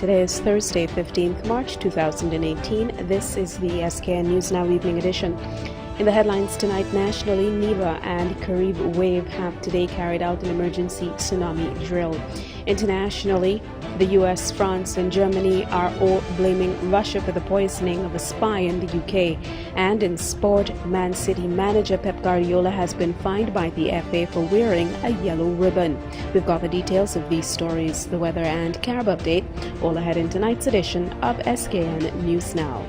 Today is Thursday, 15th March 2018. This is the SKN News Now Evening Edition. In the headlines tonight, nationally, Neva and Carib Wave have today carried out an emergency tsunami drill. Internationally, the US, France, and Germany are all blaming Russia for the poisoning of a spy in the UK. And in sport, Man City manager Pep Guardiola has been fined by the FA for wearing a yellow ribbon. We've got the details of these stories, the weather, and Carib update all ahead in tonight's edition of SKN News Now.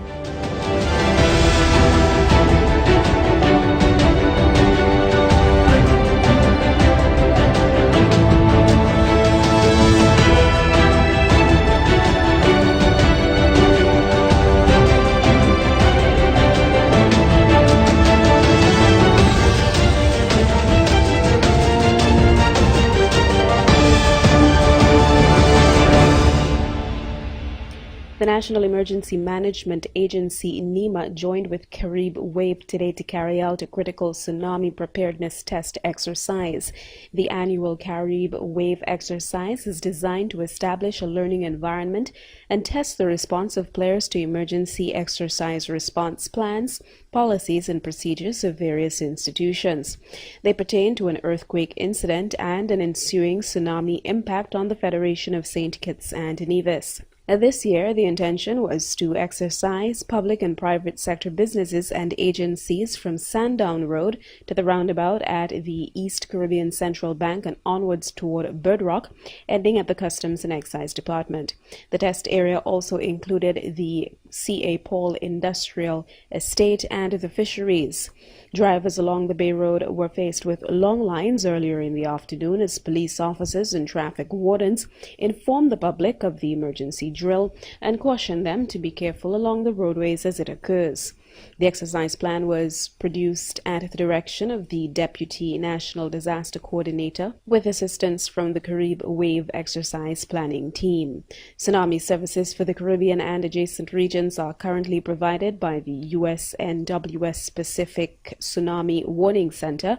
The National Emergency Management Agency, NEMA, joined with Carib Wave today to carry out a critical tsunami preparedness test exercise. The annual Carib Wave exercise is designed to establish a learning environment and test the response of players to emergency exercise response plans, policies, and procedures of various institutions. They pertain to an earthquake incident and an ensuing tsunami impact on the Federation of St. Kitts and Nevis. This year, the intention was to exercise public and private sector businesses and agencies from Sandown Road to the roundabout at the East Caribbean Central Bank and onwards toward Bird Rock, ending at the Customs and Excise Department. The test area also included the C.A. Paul Industrial Estate and the fisheries. Drivers along the Bay Road were faced with long lines earlier in the afternoon as police officers and traffic wardens informed the public of the emergency drill and cautioned them to be careful along the roadways as it occurs. The exercise plan was produced at the direction of the Deputy National Disaster Coordinator with assistance from the Carib Wave Exercise Planning Team. Tsunami services for the Caribbean and adjacent regions are currently provided by the USNWS Pacific Tsunami Warning Center,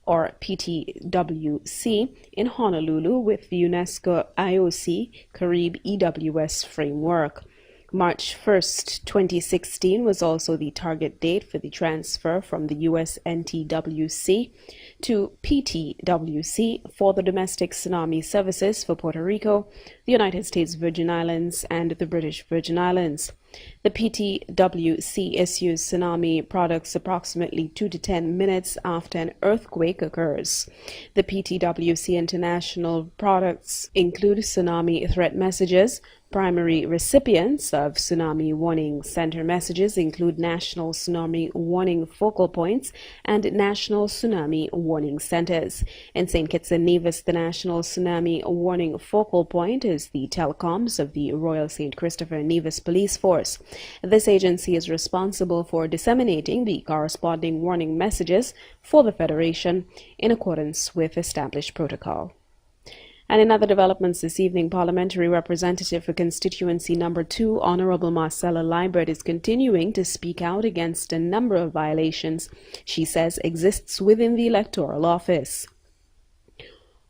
or PTWC, in Honolulu with the UNESCO IOC Carib EWS framework. March 1st, 2016 was also the target date for the transfer from the USNTWC to PTWC for the domestic tsunami services for Puerto Rico, the United States Virgin Islands, and the British Virgin Islands. The PTWC issues tsunami products approximately 2 to 10 minutes after an earthquake occurs. The PTWC international products include tsunami threat messages. Primary recipients of Tsunami Warning Center messages include National Tsunami Warning Focal Points and National Tsunami Warning Centers. In St. Kitts and Nevis, the National Tsunami Warning Focal Point is the telecoms of the Royal St. Christopher Nevis Police Force. This agency is responsible for disseminating the corresponding warning messages for the Federation in accordance with established protocol. And in other developments this evening, Parliamentary Representative for Constituency Number 2, Honorable Marcella Liebert, is continuing to speak out against a number of violations she says exists within the electoral office.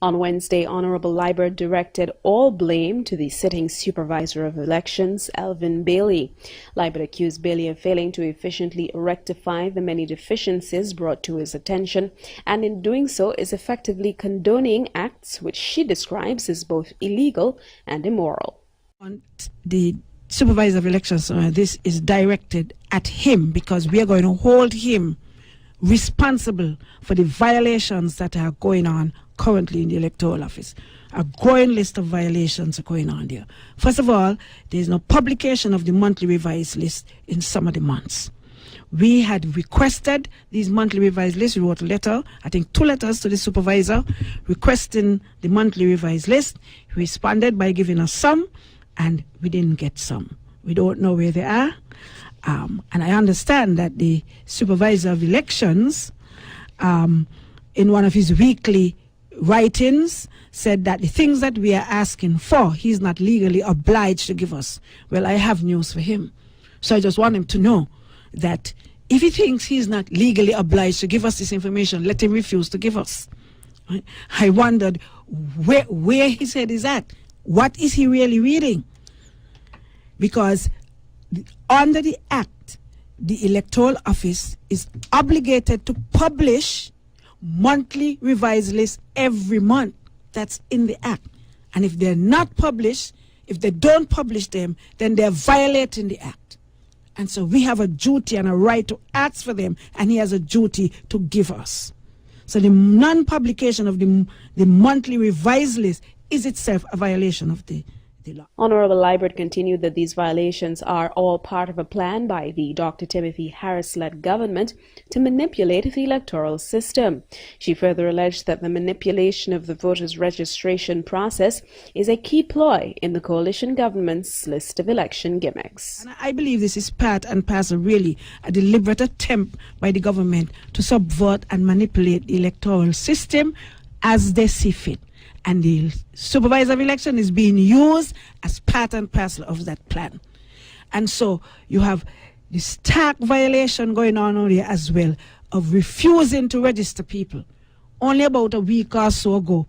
On Wednesday, Honorable Liebert directed all blame to the sitting Supervisor of Elections, Elvin Bailey. Liebert accused Bailey of failing to efficiently rectify the many deficiencies brought to his attention, and in doing so is effectively condoning acts which she describes as both illegal and immoral. The Supervisor of Elections, this is directed at him because we are going to hold him responsible for the violations that are going on currently in the electoral office. A growing list of violations are going on there. First of all, there is no publication of the monthly revised list in some of the months. We had requested these monthly revised lists. We wrote a letter, I think 2 letters to the supervisor requesting the monthly revised list. He responded by giving us some, and we didn't get some. We don't know where they are. And I understand that the Supervisor of Elections, in one of his weekly writings, said that the things that we are asking for, he's not legally obliged to give us. Well, I have news for him. So I just want him to know that if he thinks he's not legally obliged to give us this information, let him refuse to give us. Right? I wondered where his head is at. What is he really reading? because under the Act, the Electoral Office is obligated to publish monthly revised lists every month. That's in the Act. And if they're not published, if they don't publish them, then they're violating the Act. And so we have a duty and a right to ask for them, and he has a duty to give us. So the non-publication of the monthly revised list is itself a violation of the law. Honorable Liebert continued that these violations are all part of a plan by the Dr. Timothy Harris-led government to manipulate the electoral system. She further alleged that the manipulation of the voters' registration process is a key ploy in the coalition government's list of election gimmicks. And I believe this is part and parcel, really, a deliberate attempt by the government to subvert and manipulate the electoral system as they see fit. And the supervisor of election is being used as part and parcel of that plan. And so you have the stark violation going on here as well of refusing to register people. Only about a week or so ago,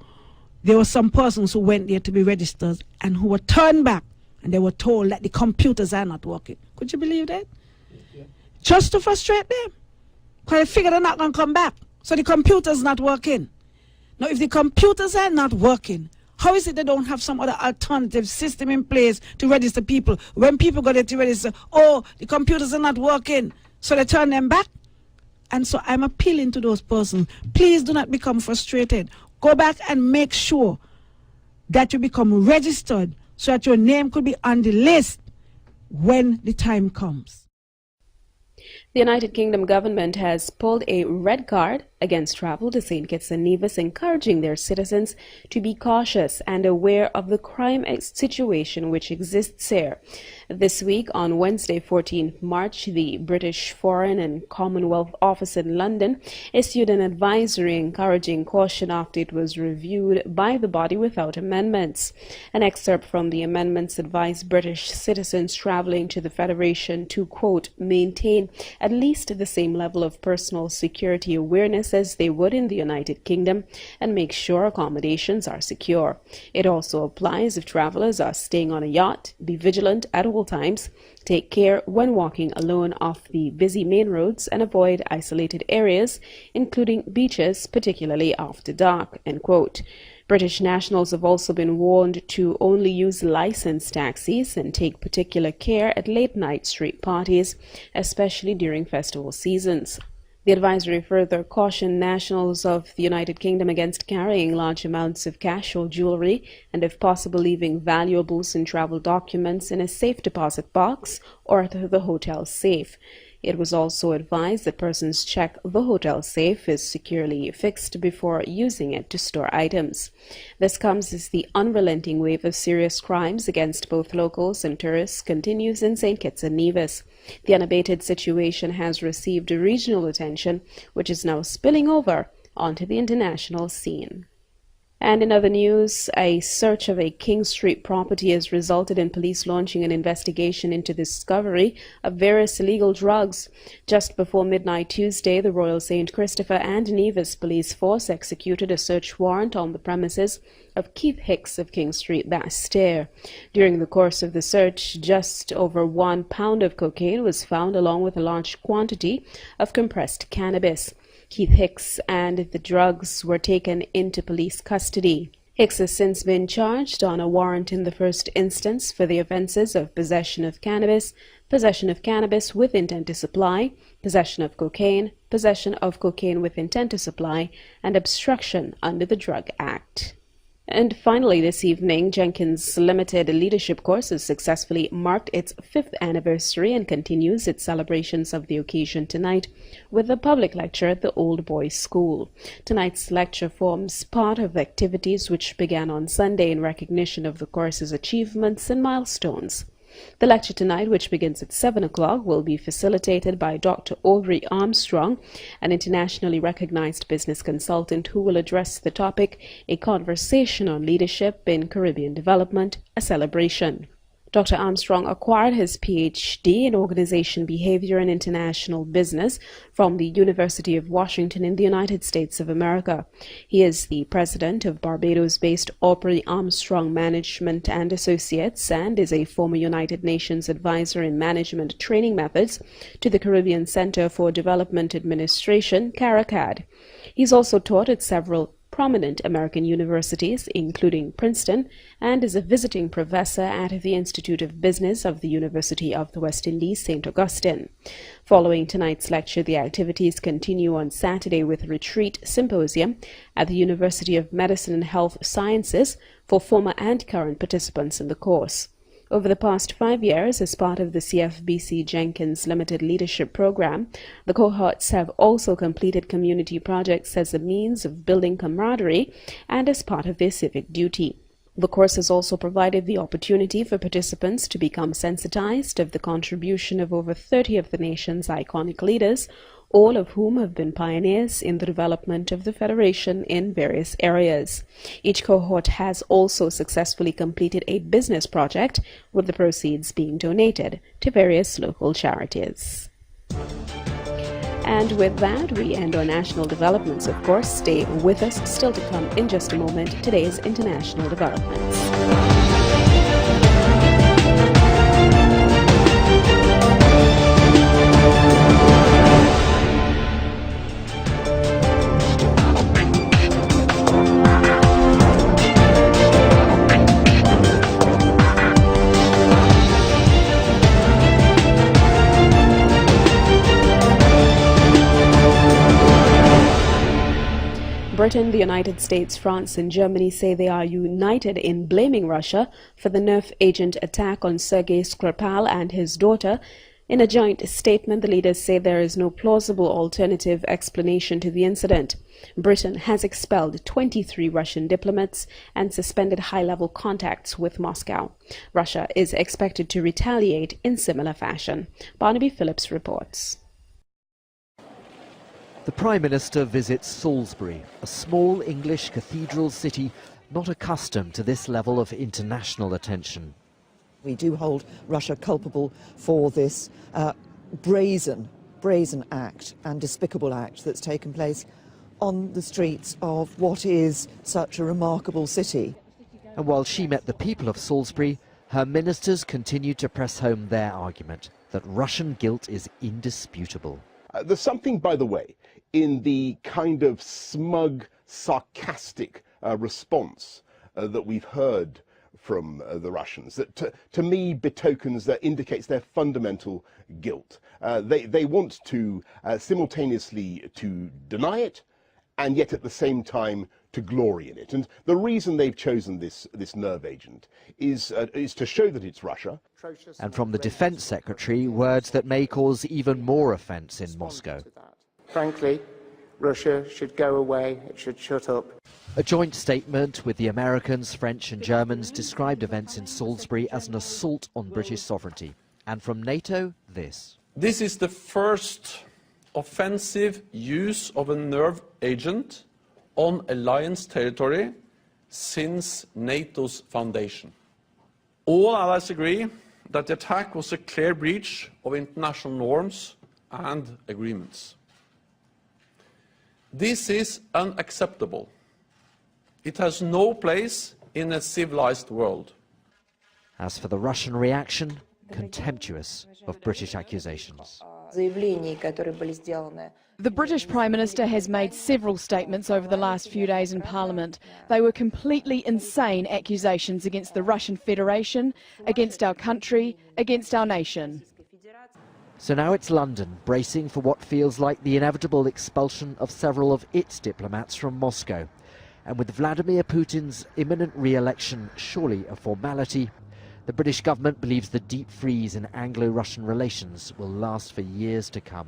there were some persons who went there to be registered and who were turned back, and they were told that the computers are not working. Could you believe that? Yeah. Just to frustrate them. Because they figure they're not going to come back. So the computer's not working. Now, if the computers are not working, how is it they don't have some other alternative system in place to register people? When people go there to register, oh, the computers are not working, so they turn them back. And so I'm appealing to those persons, please do not become frustrated. Go back and make sure that you become registered so that your name could be on the list when the time comes. The United Kingdom government has pulled a red card against travel to St. Kitts and Nevis, encouraging their citizens to be cautious and aware of the crime situation which exists here. This week, on Wednesday, 14th March, the British Foreign and Commonwealth Office in London issued an advisory encouraging caution after it was reviewed by the body without amendments. An excerpt from the amendments advised British citizens traveling to the Federation to, quote, maintain at least the same level of personal security awareness as they would in the United Kingdom and make sure accommodations are secure. It also applies if travelers are staying on a yacht. Be vigilant at all times. Take care when walking alone off the busy main roads and avoid isolated areas, including beaches, particularly after dark, end quote. British nationals have also been warned to only use licensed taxis and take particular care at late-night street parties, especially during festival seasons. The advisory further cautioned nationals of the United Kingdom against carrying large amounts of cash or jewelry and, if possible, leaving valuables and travel documents in a safe deposit box or at the hotel safe. It was also advised that persons check the hotel safe is securely fixed before using it to store items. This comes as the unrelenting wave of serious crimes against both locals and tourists continues in St. Kitts and Nevis. The unabated situation has received regional attention, which is now spilling over onto the international scene. And in other news, a search of a King Street property has resulted in police launching an investigation into the discovery of various illegal drugs. Just before midnight Tuesday, the Royal St. Christopher and Nevis Police Force executed a search warrant on the premises of Keith Hicks of King Street, Bastair. During the course of the search, just over 1 pound of cocaine was found, along with a large quantity of compressed cannabis. Keith Hicks and the drugs were taken into police custody. Hicks has since been charged on a warrant in the first instance for the offences of possession of cannabis with intent to supply, possession of cocaine with intent to supply, and obstruction under the Drug Act. And finally, this evening, Jenkins Limited Leadership Course has successfully marked its 5th anniversary and continues its celebrations of the occasion tonight with a public lecture at the Old Boys School. Tonight's lecture forms part of activities which began on Sunday in recognition of the course's achievements and milestones. The lecture tonight, which begins at 7 o'clock, will be facilitated by Dr. Audrey Armstrong, an internationally recognized business consultant who will address the topic, A Conversation on Leadership in Caribbean Development, a Celebration. Dr. Armstrong acquired his PhD in Organization Behavior and International Business from the University of Washington in the United States of America. He is the president of Barbados-based Aubrey Armstrong Management and Associates and is a former United Nations advisor in management training methods to the Caribbean Center for Development Administration, CARICAD. He's also taught at several prominent American universities, including Princeton, and is a visiting professor at the Institute of Business of the University of the West Indies, St. Augustine. Following tonight's lecture, the activities continue on Saturday with a retreat symposium at the University of Medicine and Health Sciences for former and current participants in the course. Over the past 5 years, as part of the CFBC Jenkins Limited Leadership Program, the cohorts have also completed community projects as a means of building camaraderie and as part of their civic duty. The course has also provided the opportunity for participants to become sensitized of the contribution of over 30 of the nation's iconic leaders, all of whom have been pioneers in the development of the Federation in various areas. Each cohort has also successfully completed a business project, with the proceeds being donated to various local charities. And with that, we end our national developments, of course. Stay with us. Still to come in just a moment, today's international developments. Britain, the United States, France and Germany say they are united in blaming Russia for the nerve agent attack on Sergei Skripal and his daughter. In a joint statement, the leaders say there is no plausible alternative explanation to the incident. Britain has expelled 23 Russian diplomats and suspended high-level contacts with Moscow. Russia is expected to retaliate in similar fashion. Barnaby Phillips reports. The Prime Minister visits Salisbury, a small English cathedral city not accustomed to this level of international attention. We do hold Russia culpable for this brazen act and despicable act that's taken place on the streets of what is such a remarkable city. And while she met the people of Salisbury, her ministers continued to press home their argument that Russian guilt is indisputable. There's something, by the way, in the kind of smug, sarcastic response that we've heard from the Russians that to me betokens, that indicates their fundamental guilt. They want to simultaneously to deny it and yet at the same time to glory in it. And the reason they've chosen this nerve agent is to show that it's Russia. And from the Defense Secretary, words that may cause even more offense in Moscow. Frankly, Russia should go away, it should shut up. A joint statement with the Americans, French and Germans described events in Salisbury as an assault on British sovereignty. And from NATO, this. This is the first offensive use of a nerve agent on alliance territory since NATO's foundation. All allies agree that the attack was a clear breach of international norms and agreements. This is unacceptable. It has no place in a civilized world. As for the Russian reaction, contemptuous of British accusations. The British Prime Minister has made several statements over the last few days in Parliament. They were completely insane accusations against the Russian Federation, against our country, against our nation. So now it's London, bracing for what feels like the inevitable expulsion of several of its diplomats from Moscow. And with Vladimir Putin's imminent re-election surely a formality, the British government believes the deep freeze in Anglo-Russian relations will last for years to come.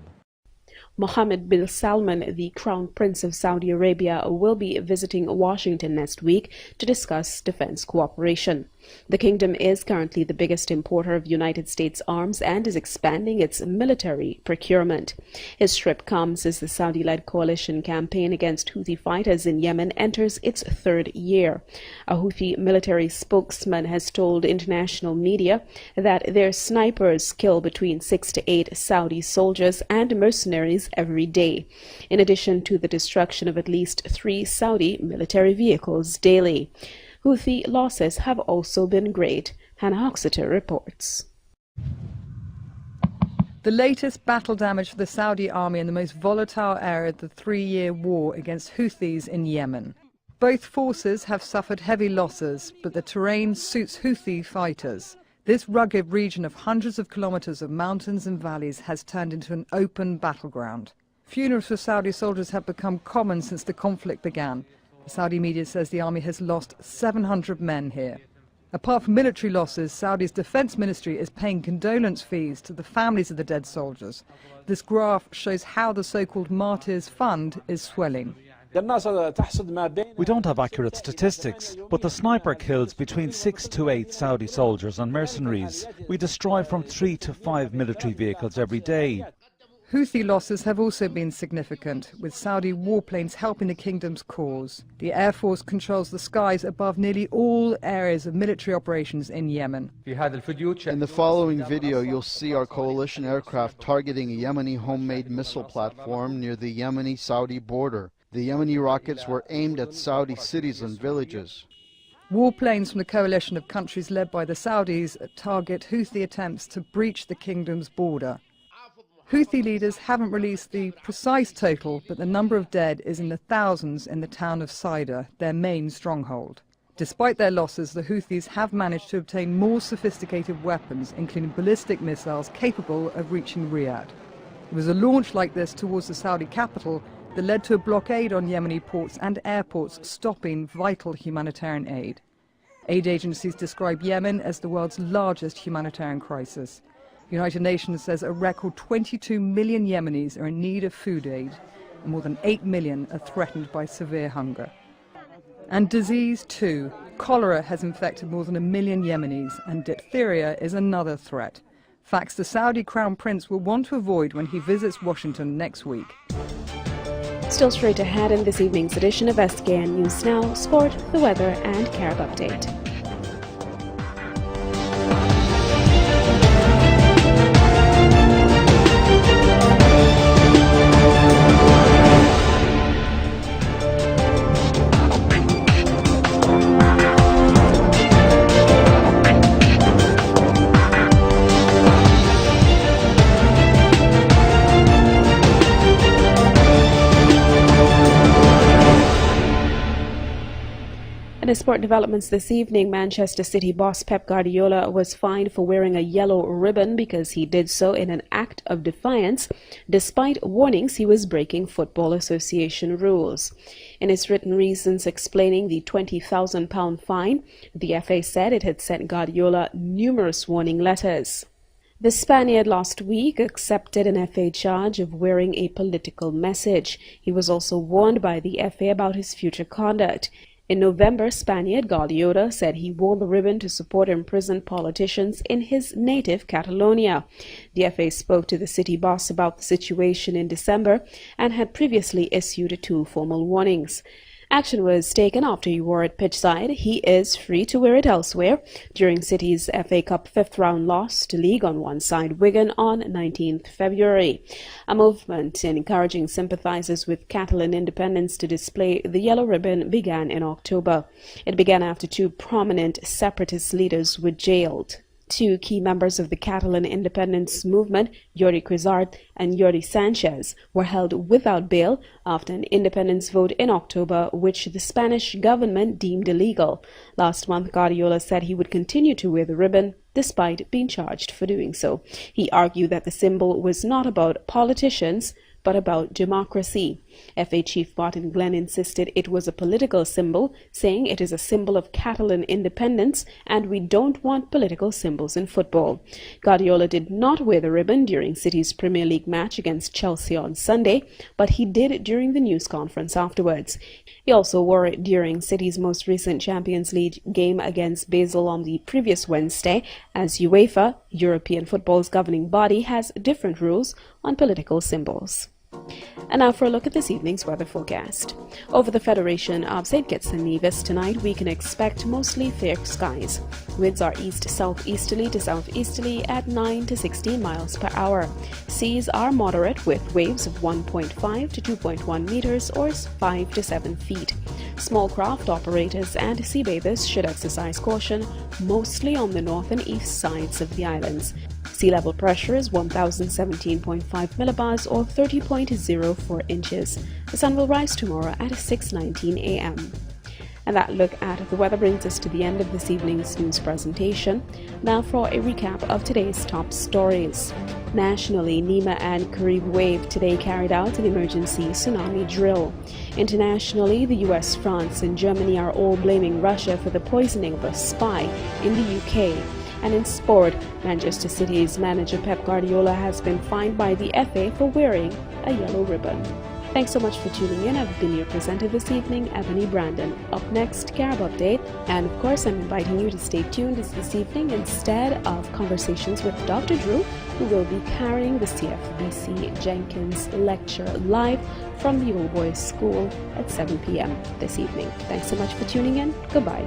Mohammed bin Salman, the Crown Prince of Saudi Arabia, will be visiting Washington next week to discuss defense cooperation. The kingdom is currently the biggest importer of United States arms and is expanding its military procurement. His trip comes as the Saudi-led coalition campaign against Houthi fighters in Yemen enters its third year. A Houthi military spokesman has told international media that their snipers kill between 6 to 8 Saudi soldiers and mercenaries every day, in addition to the destruction of at least 3 Saudi military vehicles daily. Houthi losses have also been great, Hannah Hoxeter reports. The latest battle damage for the Saudi army in the most volatile area of the 3-year war against Houthis in Yemen. Both forces have suffered heavy losses, but the terrain suits Houthi fighters. This rugged region of hundreds of kilometers of mountains and valleys has turned into an open battleground. Funerals for Saudi soldiers have become common since the conflict began. The Saudi media says the army has lost 700 men here. Apart from military losses, Saudi's defense ministry is paying condolence fees to the families of the dead soldiers. This graph shows how the so-called Martyrs Fund is swelling. We don't have accurate statistics, but the sniper kills between 6 to 8 Saudi soldiers and mercenaries. We destroy from 3 to 5 military vehicles every day. Houthi losses have also been significant, with Saudi warplanes helping the kingdom's cause. The Air Force controls the skies above nearly all areas of military operations in Yemen. In the following video, you'll see our coalition aircraft targeting a Yemeni homemade missile platform near the Yemeni-Saudi border. The Yemeni rockets were aimed at Saudi cities and villages. Warplanes from the coalition of countries led by the Saudis target Houthi attempts to breach the kingdom's border. Houthi leaders haven't released the precise total, but the number of dead is in the thousands in the town of Saida, their main stronghold. Despite their losses, the Houthis have managed to obtain more sophisticated weapons, including ballistic missiles capable of reaching Riyadh. It was a launch like this towards the Saudi capital that led to a blockade on Yemeni ports and airports, stopping vital humanitarian aid. Aid agencies describe Yemen as the world's largest humanitarian crisis. The United Nations says a record 22 million Yemenis are in need of food aid, and more than 8 million are threatened by severe hunger. And disease too. Cholera has infected more than 1 million Yemenis, and diphtheria is another threat. Facts the Saudi Crown Prince will want to avoid when he visits Washington next week. Still straight ahead in this evening's edition of SKN News Now, sport, the weather and Carib update. In sport developments this evening, Manchester City boss Pep Guardiola was fined for wearing a yellow ribbon because he did so in an act of defiance, despite warnings he was breaking Football Association rules. In its written reasons explaining the £20,000 fine, the FA said it had sent Guardiola numerous warning letters. The Spaniard last week accepted an FA charge of wearing a political message. He was also warned by the FA about his future conduct. In November, Spaniard Guardiola said he wore the ribbon to support imprisoned politicians in his native Catalonia. The FA spoke to the city boss about the situation in December and had previously issued 2 formal warnings. Action was taken after he wore it pitchside. He is free to wear it elsewhere. During City's FA Cup 5th round loss to League on one side Wigan on 19th February. A movement encouraging sympathisers with Catalan independence to display the yellow ribbon began in October. It began after 2 prominent separatist leaders were jailed. 2 key members of the Catalan independence movement, Jordi Cuixart and Jordi Sanchez, were held without bail after an independence vote in October, which the Spanish government deemed illegal. Last month, Guardiola said he would continue to wear the ribbon, despite being charged for doing so. He argued that the symbol was not about politicians, but about democracy. FA chief Martin Glenn insisted it was a political symbol, saying it is a symbol of Catalan independence and we don't want political symbols in football. Guardiola did not wear the ribbon during City's Premier League match against Chelsea on Sunday, but he did during the news conference afterwards. He also wore it during City's most recent Champions League game against Basel on the previous Wednesday, as UEFA, European football's governing body, has different rules on political symbols. And now for a look at this evening's weather forecast. Over the Federation of St. Kitts and Nevis tonight, we can expect mostly fair skies. Winds are east-southeasterly to southeasterly at 9 to 16 miles per hour. Seas are moderate with waves of 1.5 to 2.1 meters or 5 to 7 feet. Small craft operators and sea bathers should exercise caution, mostly on the north and east sides of the islands. Sea level pressure is 1017.5 millibars or 30.04 inches. The sun will rise tomorrow at 6:19 a.m. And that look at the weather brings us to the end of this evening's news presentation. Now for a recap of today's top stories. Nationally, NEMA and Carib Wave today carried out an emergency tsunami drill. Internationally, the US, France and Germany are all blaming Russia for the poisoning of a spy in the UK. And in sport, Manchester City's manager Pep Guardiola has been fined by the FA for wearing a yellow ribbon. Thanks so much for tuning in. I've been your presenter this evening, Ebony Brandon. Up next, Carib Update. And of course, I'm inviting you to stay tuned this evening instead of conversations with Dr. Drew, who will be carrying the CFBC Jenkins lecture live from the Old Boys School at 7 p.m. this evening. Thanks so much for tuning in. Goodbye.